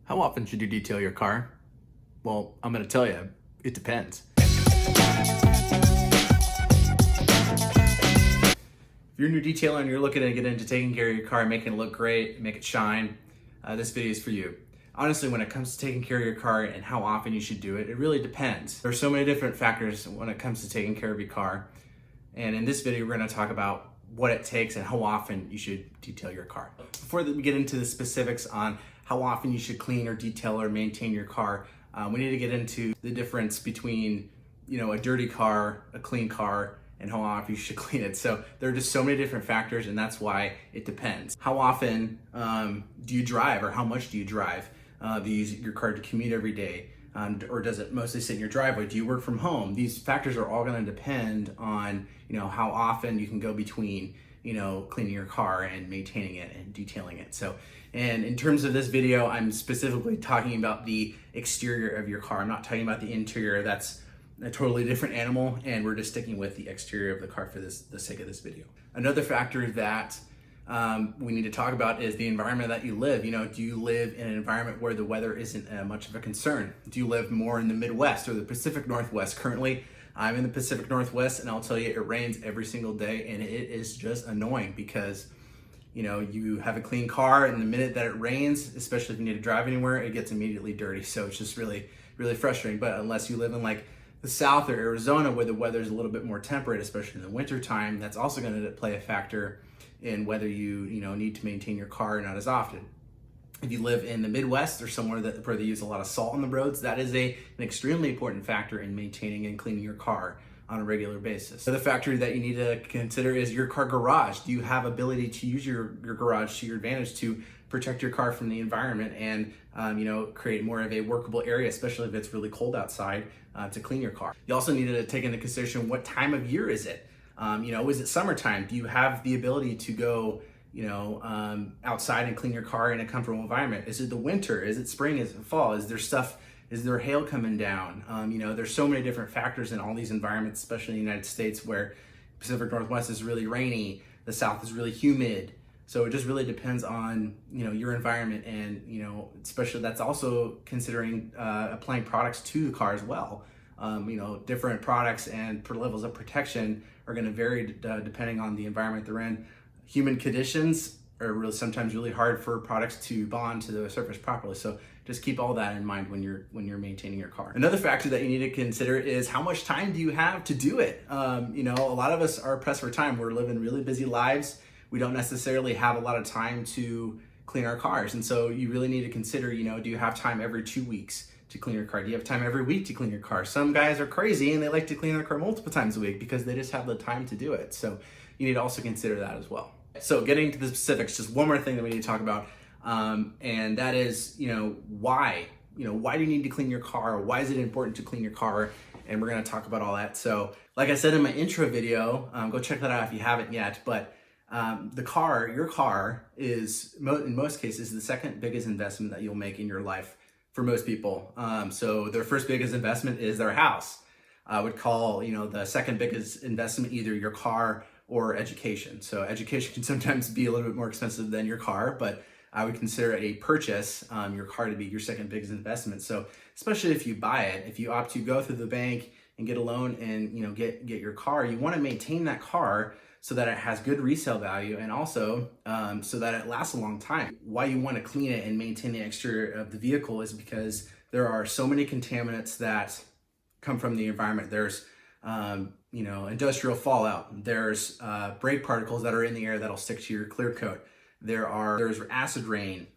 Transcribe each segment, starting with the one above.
How often should you detail your car? Well, I'm going to tell you, it depends. If you're a new detailer and you're looking to get into taking care of your car, making it look great, make it shine, this video is for you. Honestly, when it comes to taking care of your car and how often you should do it, it really depends. There's so many different factors when it comes to taking care of your car. And in this video, we're going to talk about what it takes and how often you should detail your car. Before we get into the specifics on how often you should clean or detail or maintain your car, we need to get into the difference between, a dirty car, a clean car, and how often you should clean it. So there are just so many different factors, and that's why it depends. How often do you drive, or how much do you drive? Do you use your car to commute every day? Or does it mostly sit in your driveway? Do you work from home? These factors are all going to depend on, how often you can go between, cleaning your car and maintaining it and detailing it. So, and in terms of this video, I'm specifically talking about the exterior of your car. I'm not talking about the interior. That's a totally different animal, and we're just sticking with the exterior of the car for the sake of this video. Another factor that we need to talk about is the environment that you live. Do you live in an environment where the weather isn't much of a concern? Do you live more in the Midwest or the Pacific Northwest? Currently, I'm in the Pacific Northwest, and I'll tell you, it rains every single day, and it is just annoying because you have a clean car, and the minute that it rains, especially if you need to drive anywhere, it gets immediately dirty. So it's just really, really frustrating. But unless you live in like the South or Arizona, where the weather is a little bit more temperate, especially in the winter time, that's also going to play a factor in whether you need to maintain your car not as often. If you live in the Midwest or somewhere where they use a lot of salt on the roads, that is an extremely important factor in maintaining and cleaning your car on a regular basis. The other factor that you need to consider is your car garage. Do you have ability to use your garage to your advantage to protect your car from the environment and create more of a workable area, especially if it's really cold outside, to clean your car? You also need to take into consideration, what time of year is it? Is it summertime? Do you have the ability to go outside and clean your car in a comfortable environment? Is it the winter? Is it spring? Is it fall? Is there hail coming down? There's so many different factors in all these environments, especially in the United States, where Pacific Northwest is really rainy, the South is really humid. So it just really depends on, your environment, and, especially that's also considering applying products to the car as well. Different products and levels of protection are going to vary depending on the environment they're in. Human conditions are sometimes really hard for products to bond to the surface properly. So just keep all that in mind when you're maintaining your car. Another factor that you need to consider is, how much time do you have to do it? A lot of us are pressed for time. We're living really busy lives. We don't necessarily have a lot of time to clean our cars. And so you really need to consider, do you have time every 2 weeks to clean your car? Do you have time every week to clean your car? Some guys are crazy and they like to clean their car multiple times a week because they just have the time to do it. So you need to also consider that as well. So getting to the specifics, just one more thing that we need to talk about, and that is, why? Why do you need to clean your car? Why is it important to clean your car? And we're going to talk about all that. So like I said in my intro video, go check that out if you haven't yet, but your car is, in most cases, the second biggest investment that you'll make in your life for most people. So their first biggest investment is their house. I would call, the second biggest investment either your car or education. So education can sometimes be a little bit more expensive than your car, but I would consider a purchase, your car, to be your second biggest investment. So especially if you buy it, if you opt to go through the bank and get a loan and get your car, you want to maintain that car so that it has good resale value, and also so that it lasts a long time. Why you want to clean it and maintain the exterior of the vehicle is because there are so many contaminants that come from the environment. There's industrial fallout. There's brake particles that are in the air that'll stick to your clear coat. There's acid rain.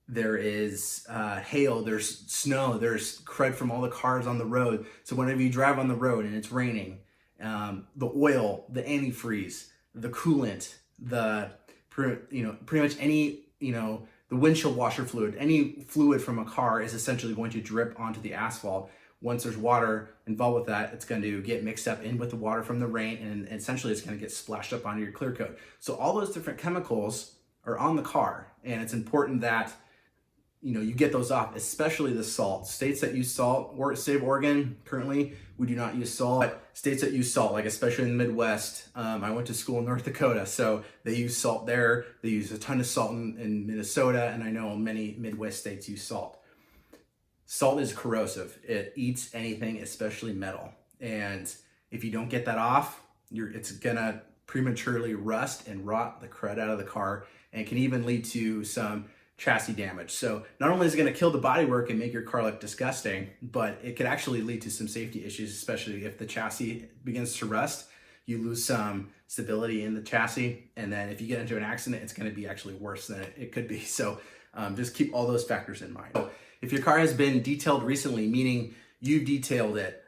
There is hail. There's snow. There's crud from all the cars on the road. So whenever you drive on the road and it's raining, the oil, the antifreeze, the coolant, pretty much any, the windshield washer fluid, any fluid from a car is essentially going to drip onto the asphalt. Once there's water involved with that, it's going to get mixed up in with the water from the rain, and essentially it's going to get splashed up onto your clear coat. So all those different chemicals are on the car, and it's important that you get those off, especially the salt. States that use salt, or state of Oregon, currently, we do not use salt. But states that use salt, like especially in the Midwest, I went to school in North Dakota, so they use salt there. They use a ton of salt in Minnesota, and I know many Midwest states use salt. Salt is corrosive. It eats anything, especially metal. And if you don't get that off, it's gonna prematurely rust and rot the crud out of the car, and can even lead to some chassis damage. So not only is it going to kill the bodywork and make your car look disgusting, but it could actually lead to some safety issues, especially if the chassis begins to rust. You lose some stability in the chassis, and then if you get into an accident, it's going to be actually worse than it could be. So just keep all those factors in mind. So if your car has been detailed recently, meaning you've detailed it,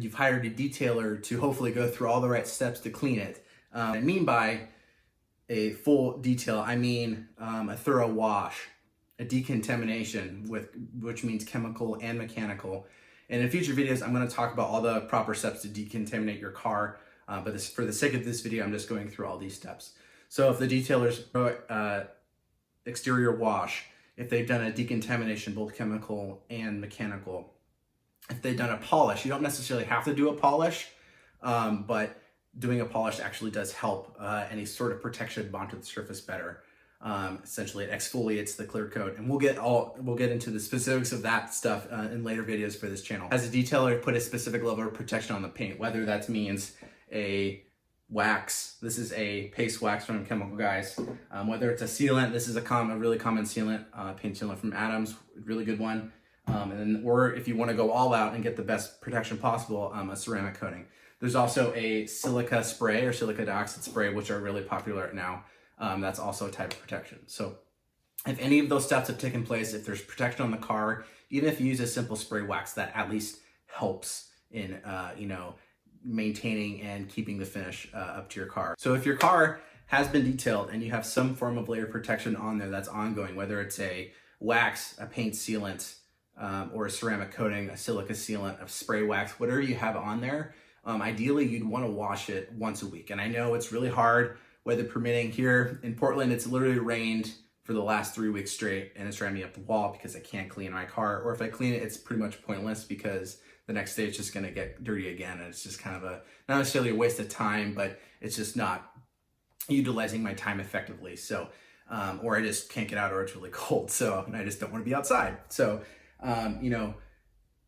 you've hired a detailer to hopefully go through all the right steps to clean it. I mean by a full detail, I mean a thorough wash, a decontamination, which means chemical and mechanical. And in future videos, I'm going to talk about all the proper steps to decontaminate your car. But for the sake of this video, I'm just going through all these steps. So if the detailer's exterior wash, if they've done a decontamination, both chemical and mechanical, if they've done a polish, you don't necessarily have to do a polish, but doing a polish actually does help any sort of protection bond to the surface better. Essentially, it exfoliates the clear coat, and we'll get into the specifics of that stuff in later videos for this channel. As a detailer, put a specific level of protection on the paint, whether that means a wax. This is a paste wax from Chemical Guys. Whether it's a sealant, this is a really common sealant, paint sealant from Adams, really good one. Or if you want to go all out and get the best protection possible, a ceramic coating. There's also a silica spray or silica dioxide spray, which are really popular now. That's also a type of protection. So if any of those steps have taken place, if there's protection on the car, even if you use a simple spray wax, that at least helps in, maintaining and keeping the finish up to your car. So if your car has been detailed and you have some form of layer protection on there that's ongoing, whether it's a wax, a paint sealant, or a ceramic coating, a silica sealant, a spray wax, whatever you have on there, ideally you'd want to wash it once a week. And I know it's really hard, weather permitting. Here in Portland, it's literally rained for the last 3 weeks straight, and it's driving me up the wall because I can't clean my car. Or if I clean it, it's pretty much pointless because the next day it's just going to get dirty again. And it's just kind of not necessarily a waste of time, but it's just not utilizing my time effectively. So, or I just can't get out, or it's really cold. So, and I just don't want to be outside. So,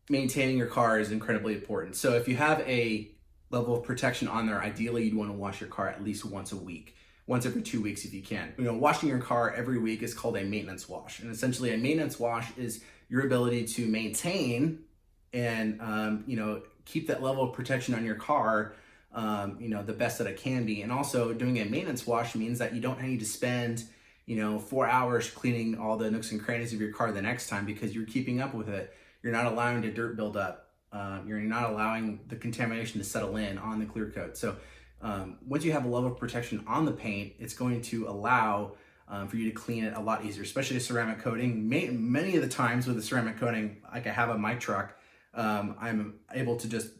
maintaining your car is incredibly important. So if you have a level of protection on there, ideally you'd want to wash your car at least once a week, once every 2 weeks if you can. Washing your car every week is called a maintenance wash. And essentially a maintenance wash is your ability to maintain and, keep that level of protection on your car, the best that it can be. And also doing a maintenance wash means that you don't need to spend 4 hours cleaning all the nooks and crannies of your car the next time, because you're keeping up with it. You're not allowing the dirt build up. You're not allowing the contamination to settle in on the clear coat. So once you have a level of protection on the paint, it's going to allow for you to clean it a lot easier, especially a ceramic coating. Many of the times with a ceramic coating, like I have on my truck, I'm able to just,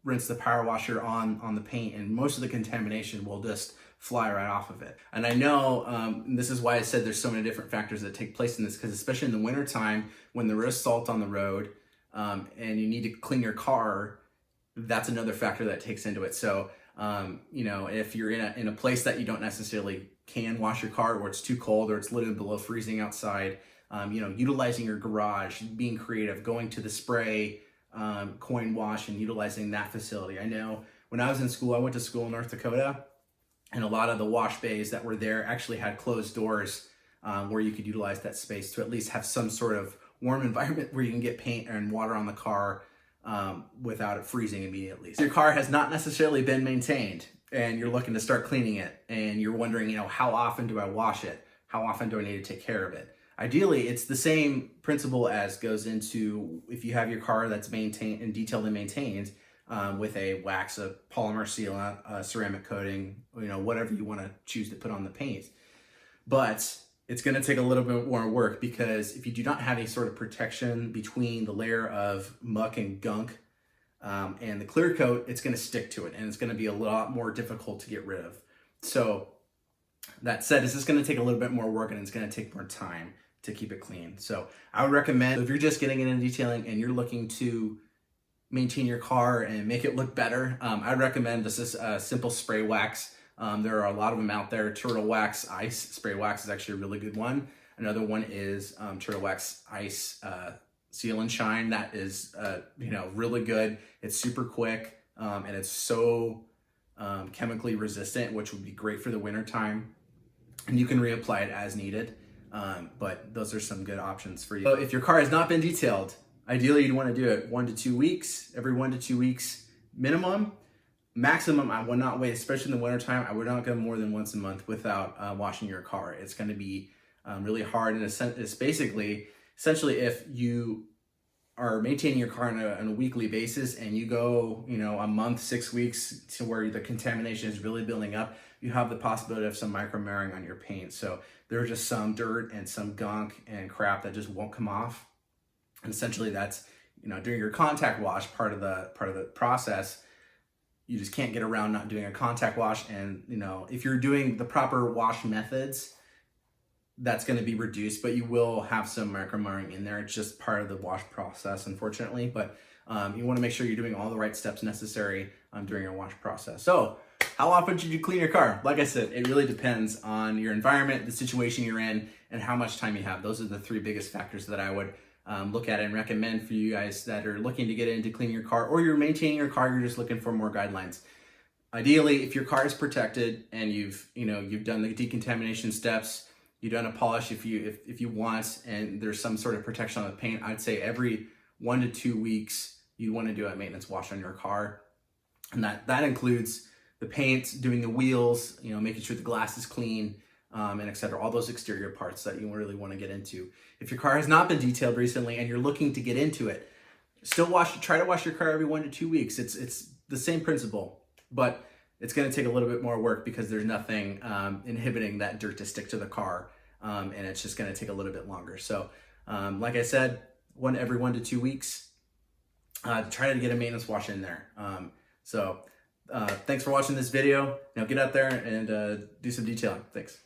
rinse the power washer on the paint, and most of the contamination will just fly right off of it. And I know, and this is why I said there's so many different factors that take place in this, because especially in the wintertime when there is salt on the road, and you need to clean your car, that's another factor that takes into it. So, if you're in a place that you don't necessarily can wash your car, or it's too cold, or it's literally below freezing outside, utilizing your garage, being creative, going to the spray coin wash and utilizing that facility. I know when I was in school, I went to school in North Dakota, and a lot of the wash bays that were there actually had closed doors where you could utilize that space to at least have some sort of warm environment where you can get paint and water on the car without it freezing immediately. So your car has not necessarily been maintained, and you're looking to start cleaning it, and you're wondering, how often do I wash it? How often do I need to take care of it? Ideally, it's the same principle as goes into if you have your car that's maintained and detailed and maintained with a wax, a polymer sealant, a ceramic coating, whatever you want to choose to put on the paint. But it's going to take a little bit more work, because if you do not have any sort of protection between the layer of muck and gunk and the clear coat, it's going to stick to it, and it's going to be a lot more difficult to get rid of. So that said, it's just going to take a little bit more work, and it's going to take more time to keep it clean. So I would recommend, if you're just getting into detailing and you're looking to maintain your car and make it look better, I'd recommend this is simple spray wax. There are a lot of them out there. Turtle Wax Ice Spray Wax is actually a really good one. Another one is Turtle Wax Ice Seal and Shine. That is really good. It's super quick and it's so chemically resistant, which would be great for the winter time. And you can reapply it as needed. But those are some good options for you. So if your car has not been detailed, ideally you'd want to do it 1 to 2 weeks, every 1 to 2 weeks minimum. Maximum, I would not wait, especially in the wintertime. I would not go more than once a month without washing your car. It's going to be really hard. And it's basically, essentially, if you are maintaining your car on a weekly basis and you go, a month, 6 weeks to where the contamination is really building up, you have the possibility of some micro marring on your paint. So there's just some dirt and some gunk and crap that just won't come off. And essentially that's, during your contact wash, part of the process, you just can't get around not doing a contact wash. And, if you're doing the proper wash methods, that's going to be reduced, but you will have some micro marring in there. It's just part of the wash process, unfortunately. But you want to make sure you're doing all the right steps necessary during your wash process. So how often should you clean your car? Like I said, it really depends on your environment, the situation you're in, and how much time you have. Those are the 3 biggest factors that I would look at and recommend for you guys that are looking to get into cleaning your car, or you're maintaining your car, you're just looking for more guidelines. Ideally, if your car is protected and you've done the decontamination steps, you've done a polish if you want, and there's some sort of protection on the paint, I'd say every 1 to 2 weeks you want to do a maintenance wash on your car. And that includes the paint, doing the wheels, making sure the glass is clean, and et cetera, all those exterior parts that you really want to get into. If your car has not been detailed recently and you're looking to get into it, try to wash your car every 1 to 2 weeks. It's the same principle, but it's going to take a little bit more work because there's nothing inhibiting that dirt to stick to the car, and it's just going to take a little bit longer. So like I said, every 1 to 2 weeks, try to get a maintenance wash in there. Thanks for watching this video. Now get out there and do some detailing. Thanks.